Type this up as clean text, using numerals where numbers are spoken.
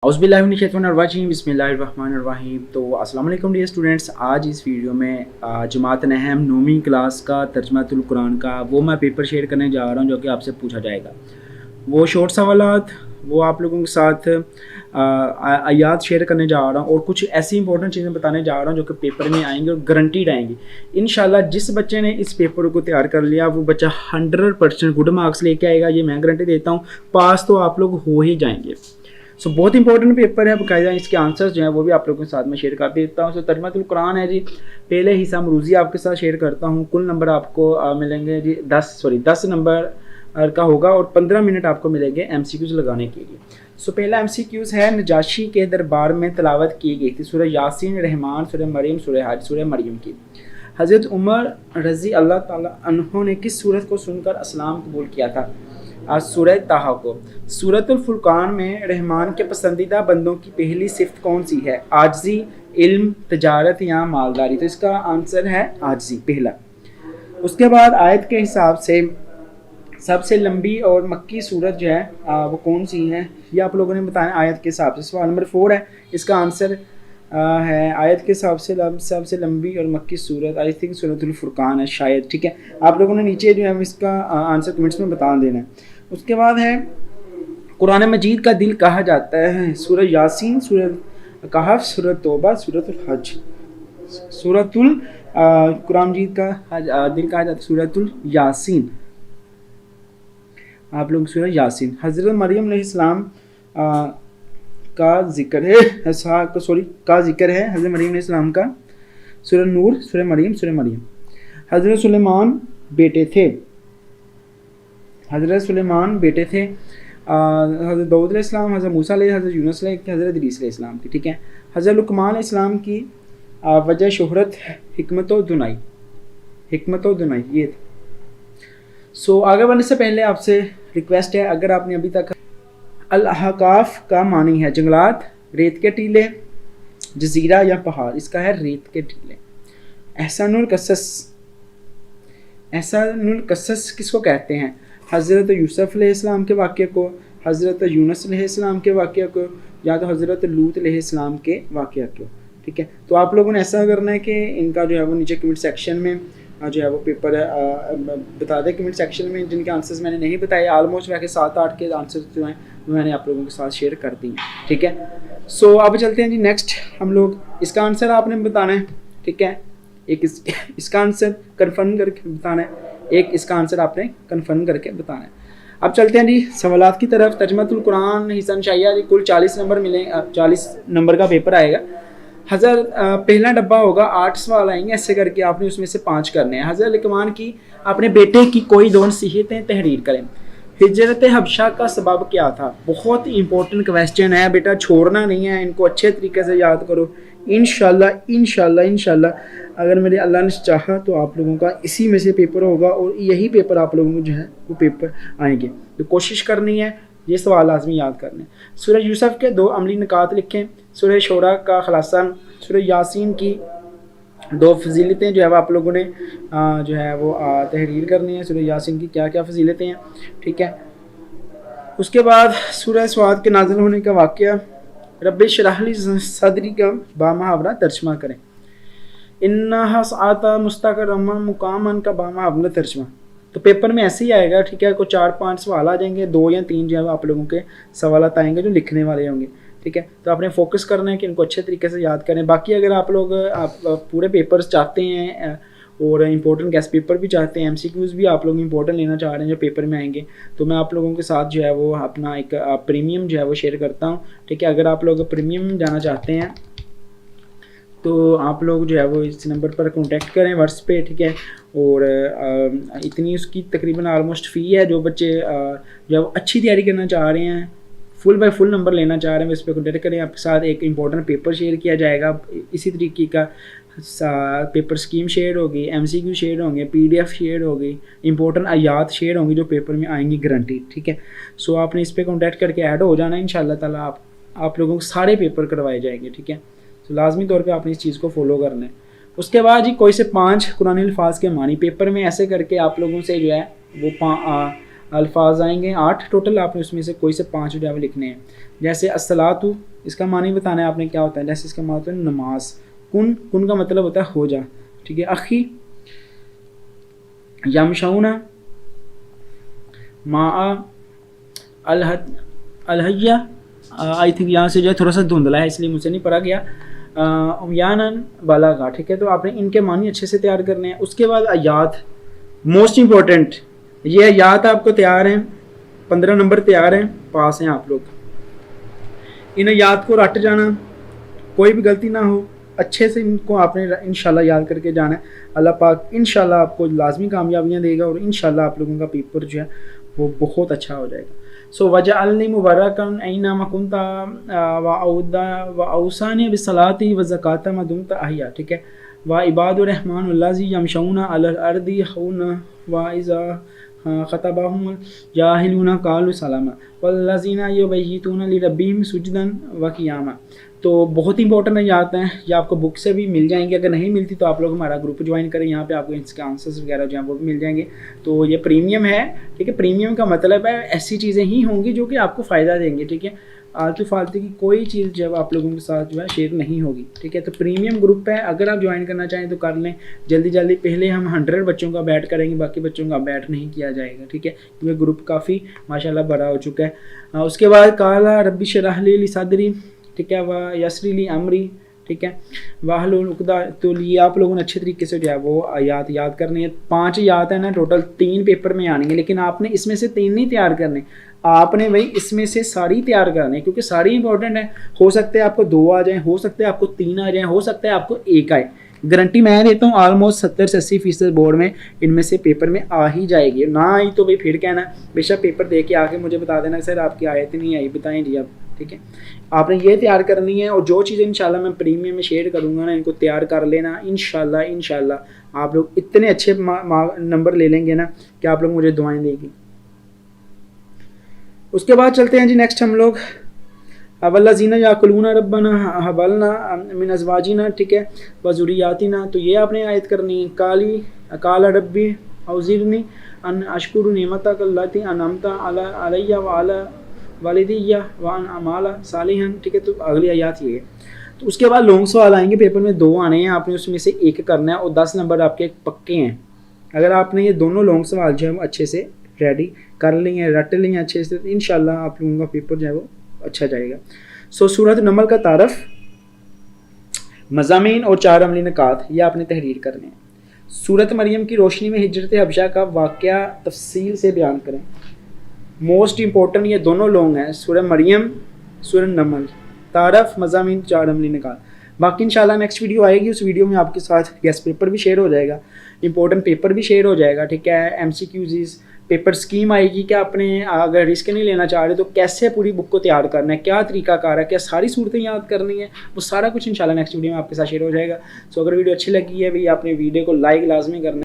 औज़ुबिल्लाहिमिनश्शैतानिर्रजीम बिस्मिल्लाहिर्रहमानिर्रहीम। तो अस्सलाम वालेकुम डियर स्टूडेंट्स, आज इस वीडियो में जमात नहम 9वीं क्लास का तर्जुमातुल कुरान का वो मैं पेपर शेयर करने जा रहा हूँ जो कि आपसे पूछा जाएगा। वो शॉर्ट सवालात वो आप लोगों के साथ आयात शेयर करने जा रहा हूँ और कुछ ऐसी इंपॉर्टेंट चीज़ें बताने जा रहा हूँ जो कि पेपर में आएंगी और गारंटीड आएंगी इंशाल्लाह। जिस बच्चे ने इस पेपर को तैयार कर लिया वो बच्चा 100% गुड मार्क्स लेके आएगा, ये मैं गारंटी देता हूँ। पास तो आप लोग हो ही जाएंगे। सो बहुत इंपॉर्टेंट पेपर है, बाकायदा इसके आंसर्स जो हैं वो भी आप लोगों के साथ में शेयर कर देता हूँ। सो तर्जुमातुल कुरान है जी, पहले हिस्सा मरूज़ी आपके साथ शेयर करता हूँ। कुल नंबर आपको मिलेंगे जी 10 नंबर का होगा और 15 मिनट आपको मिलेंगे MCQs लगाने के लिए। सो पहला MCQs है, नजाशी के दरबार में तिलावत की गई थी सूरह यासीन, रहमान, सूरह मरीम, सूरह हज, सूरह मरीम की। हज़रत उमर रज़ी अल्लाह ताला अन्हु ने किस सूरत को सुनकर इस्लाम कबूल किया था? आज सूरह ताहा को। सूरतुल फुरकान में रहमान के पसंदीदा बंदों की पहली सिफ्त कौन सी है? आजजी, इल्म, तजारत या मालदारी? तो इसका आंसर है आजजी, पहला। उसके बाद आयत के हिसाब से सबसे लंबी और मक्की सूरत जो है वो कौन सी है, ये आप लोगों ने बताया आयत के हिसाब से। सवाल नंबर 4 है, इसका आंसर है आयत के हिसाब से सबसे लंबी और मक्की सूरत आई थिंक सूरतुल फुरकान है शायद। ठीक है, आप लोगों ने नीचे जो है इसका आंसर कमेंट्स में बता देना है। उसके बाद है कुरान मजीद का दिल कहा जाता है? सूरह यासीन, सूरह कहफ, सूरह तौबा, सूरतुल हज। सूरतुल कुरान मजीद का दिल कहा जाता है सूरतुल यासीन। आप लोग सूरह यासीन। हज़रत मरियम अलैहिस्सलाम का जिक्र है हज़रत मरियम अलैहिस्सलाम का। सूरह नूर, सूरह मरियम, सूरह मरियम। हज़रत सुलेमान बेटे थे, हज़रत सुलेमान बेटे थे हज़रत दाऊद अलैहिस्सलाम, हज़रत मूसा अलैहिस्सलाम, हज़रत यूनुस अलैहिस्सलाम, हज़रत इदरीस अलैहिस्सलाम की। ठीक है, हज़रत लुकमान अलैहिस्सलाम की वजह शोहरत हिकमत व दुनाई ये थी। सो आगे बढ़ने से पहले आपसे रिक्वेस्ट है, अगर आपने अभी तक अल-अहकाफ का मानी है जंगलात, रेत के टीले, जजीरा या पहाड़? इसका है रेत के टीले। एहसानुल कसस किसको कहते हैं? हज़रत यूसुफ अलैहिस्सलाम के वाक़े को, हज़रत यूनुस अलैहिस्सलाम के वाक़े को, या तो हज़रत लूत अलैहिस्सलाम के वाक़े को। ठीक है, तो आप लोगों ने ऐसा करना है कि इनका जो है वो नीचे कमेंट सेक्शन में जो है वो पेपर बता दें कमेंट सेक्शन में। जिनके आंसर्स मैंने नहीं बताए, ऑलमोस्ट वैसे 7-8 के आंसर्स जो हैं वो मैंने आप लोगों के साथ शेयर कर दी। ठीक है, सो अब चलते हैं जी नेक्स्ट। हम लोग इसका आंसर आपने बताना है। ठीक है, एक इसका आंसर कन्फर्म करके बताना है, एक इसका आंसर आपने कन्फर्म करके बताना है। अब चलते हैं जी सवालात की तरफ। तर्जुमातुल कुरान हिस्सा शाइया जी, कुल 40 नंबर मिले, 40 नंबर का पेपर आएगा। पहला डब्बा होगा, 8 सवाल आएंगे, ऐसे करके आपने उसमें से 5 करने हैं। हज़रत लुकमान की अपने बेटे की कोई 2 नसीहतें तहरीर करें। हिजरत हबशा का सबब क्या था? बहुत ही इंपॉर्टेंट क्वेश्चन है बेटा, छोड़ना नहीं है, इनको अच्छे तरीके से याद करो। इंशाल्लाह अगर मेरे अल्लाह ने चाहा तो आप लोगों का इसी में से पेपर होगा और यही पेपर आप लोगों को जो है वो पेपर आएंगे। तो कोशिश करनी है, ये सवाल लाजमी याद करने। सूरह यूसुफ के 2 अमली निकात लिखें। सूरह शोरा का खुलासा। सूरह यासीन की 2 फजीलतें जो है वो आप लोगों ने जो है वो तहरीर करनी है। सूरह यासीन की क्या क्या फजीलतें हैं। ठीक है, उसके बाद सूरह स्वाद के नाज़िल होने का वाक़या। रब्बि इश्रह ली सदरी का बामुहावरा तर्जुमा करें। इन्ना सआता मुस्तक़रम मुकामन का बामुहावरा तर्जुमा। तो पेपर में ऐसे ही आएगा। ठीक है, कुछ 4-5 सवाल आ जाएंगे, 2 या 3 जो है आप लोगों के सवाल आएंगे जो लिखने वाले होंगे। ठीक है, तो आपने फोकस करना है कि इनको अच्छे तरीके से याद करें। बाकी अगर आप लोग पूरे पेपर्स चाहते हैं और इम्पोर्टेंट गेस्ट पेपर भी चाहते हैं, MCQs भी आप लोग इम्पोर्टेंट लेना चाह रहे हैं जो पेपर में आएंगे, तो मैं आप लोगों के साथ जो है वो अपना एक प्रीमियम जो है वो शेयर करता हूँ। ठीक है, अगर आप लोग प्रीमियम जाना चाहते हैं तो आप लोग जो है वो इस नंबर पर कांटेक्ट करें व्हाट्सएप पे। ठीक है, और इतनी उसकी तकरीबन ऑलमोस्ट फ़ी है। जो बच्चे जो है वो अच्छी तैयारी करना चाह रहे हैं, फुल बाय फुल नंबर लेना चाह रहे हैं, इस पर कांटेक्ट करें। आपके साथ एक इंपॉर्टेंट पेपर शेयर किया जाएगा, इसी तरीके का पेपर स्कीम शेयर होगी, MCQ शेयर होंगे, PDF शेयर होगी, इंपॉर्टेंट आयात शेयर होंगी जो पेपर में आएंगी गारंटी। ठीक है, सो आपने इस पर कांटेक्ट करके ऐड हो जाना है। इंशाल्लाह ताला आप लोगों को सारे पेपर करवाए जाएंगे। ठीक है, तो लाजमी तौर पे आपने इस चीज़ को फॉलो करना है। उसके बाद जी कोई से 5 कुरानी अल्फाज के मानी पेपर में ऐसे करके आप लोगों से जो है वो الفاظ آئیں گے 8 ٹوٹل, آپ نے اس میں سے کوئی سے 5 جو ہے وہ لکھنے ہیں. جیسے الصلاۃ, اس کا معنی بتانا ہے آپ نے کیا ہوتا ہے. جیسے اس کا معنی ہوتا ہے نماز. کن کا مطلب ہوتا ہے ہو جا, ٹھیک ہے. اخی, یمشون, ماء, الحیہ, آئی تھنک یہاں سے جو ہے تھوڑا سا دھندلا ہے اس لیے مجھ سے نہیں پڑھا گیا. امیانن بالاغا, ٹھیک ہے. تو آپ نے ان کے معنی اچھے سے تیار کرنے ہیں. اس کے بعد آیات, موسٹ امپورٹنٹ, یہ آیات آپ کو تیار ہیں, 15 نمبر تیار ہیں, پاس ہیں آپ لوگ. ان آیات کو رٹ جانا, کوئی بھی غلطی نہ ہو, اچھے سے ان کو آپ نے انشاءاللہ یاد کر کے جانا ہے. اللہ پاک انشاءاللہ آپ کو لازمی کامیابیاں دے گا اور انشاءاللہ آپ لوگوں کا پیپر جو ہے وہ بہت اچھا ہو جائے گا. سو وجعلنی مبارکا اینما کنت واوصانی بالصلاۃ والزکاۃ ما دمت حیا, ٹھیک ہے. وعباد الرحمن الذین یمشون علی الارض ہونا واذا خطبهم الجاہلون قالوا سلاما والذین یبیتون لربہم سجدا وقیاما. تو بہت امپورٹنٹ آیات ہیں, یہ آپ کو بک سے بھی مل جائیں گے. اگر نہیں ملتی تو آپ لوگ ہمارا گروپ جوائن کریں, یہاں پہ آپ کو اس کے آنسرز وغیرہ جو ہیں وہ بھی مل جائیں گے. تو یہ پریمیم ہے, ٹھیک ہے. پریمیم کا مطلب ہے ایسی چیزیں ہی ہوں گی جو کہ آپ کو فائدہ دیں گے, ٹھیک ہے. آلتو فالتو کی کوئی چیز جب آپ لوگوں کے ساتھ جو ہے شیئر نہیں ہوگی, ٹھیک ہے. تو پریمیم گروپ ہے, اگر آپ جوائن کرنا چاہیں تو کر لیں جلدی. پہلے ہم 100 بچوں کا بیٹ کریں گے, باقی بچوں کا بیٹ نہیں کیا جائے گا, ٹھیک ہے, کیونکہ گروپ کافی ماشاءاللہ بڑا ہو چکا ہے. اس کے بعد قالا ربی اشرح لی صدری, ٹھیک ہے, و یسر لی امری, ٹھیک ہے, واحلل عقدۃ. تو یہ آپ لوگوں نے اچھے طریقے سے جو ہے وہ آیات یاد کرنی ہے. 5 آیات ہیں نا ٹوٹل, 3 پیپر میں آنی ہیں, لیکن آپ نے اس میں سے 3 نہیں تیار کرنے, آپ نے بھائی اس میں سے ساری تیار کرنے ہیں, کیونکہ ساری امپورٹنٹ ہیں. ہو سکتا ہے آپ کو 2 آ جائیں, ہو سکتا ہے آپ کو 3 آ جائیں, ہو سکتا ہے آپ کو 1 آئے. گارنٹی میں دیتا ہوں آلموسٹ 70 سے 80% بورڈ میں ان میں سے پیپر میں آ ہی جائے گی. نہ آئی تو بھائی پھر کہنا, بے شک پیپر دے کے آ کے مجھے بتا دینا سر آپ کی آیت نہیں آئی, بتائیں جی اب, ٹھیک ہے. آپ نے یہ تیار کرنی ہے, اور جو چیزیں انشاءاللہ میں پریمیم میں شیئر کروں گا نا, ان کو تیار کر لینا. انشاءاللہ آپ لوگ اتنے اچھے نمبر لے لیں گے نا کہ آپ لوگ مجھے دعائیں دیں گی. اس کے بعد چلتے ہیں جی نیکسٹ ہم لوگ, والذین یاکلون ربنا ھب لنا من ازواجنا, ٹھیک ہے, وذریاتنا. تو یہ آپ نے آیت کرنی ہے, قال ربی اوزرنی ان اشکر نعمتک اللاتی انعمت علی وعلی والدی وان اعمل صالحا, ٹھیک ہے. تو اگلی آیات یہ ہے. تو اس کے بعد لانگ سوال آئیں گے, پیپر میں 2 آنے ہیں, آپ نے اس میں سے 1 کرنا ہے, اور 10 نمبر آپ کے پکے ہیں. اگر آپ نے یہ دونوں لانگ سوال جو ہے وہ اچھے سے ریڈی کر لی ہیں, رٹ لی ہیں اچھے سے, تو انشاءاللہ آپ لوگوں کا پیپر جو ہے وہ اچھا جائے گا. سورۃ النمل کا تعارف, مضامین اور 4 عملی نکات یہ آپ نے تحریر کرنے ہیں. سورۃ مریم کی روشنی میں ہجرت حبشہ کا واقعہ تفصیل سے بیان کریں. موسٹ امپورٹنٹ یہ دونوں لونگ ہیں, سورہ مریم, سورہ نمل. تعارف, مضامین, 4 عملی نکات. باقی انشاءاللہ نیکسٹ ویڈیو آئے گی, اس ویڈیو میں آپ کے ساتھ گیسٹ پیپر بھی شیئر ہو جائے گا, امپورٹنٹ پیپر بھی شیئر ہو جائے گا, ٹھیک ہے. MCQs پیپر اسکیم آئے گی کہ آپ نے اگر رسک نہیں لینا چاہ رہے تو کیسے پوری بک کو تیار کرنا ہے, کیا طریقہ کار ہے, کیا ساری صورتیں یاد کرنی ہے, وہ سارا کچھ انشاءاللہ نیکسٹ ویڈیو میں آپ کے ساتھ شیئر ہو جائے گا. سو اگر ویڈیو اچھی لگی ہے بھائی, آپ نے ویڈیو کو لائک لازمی کرنا ہے.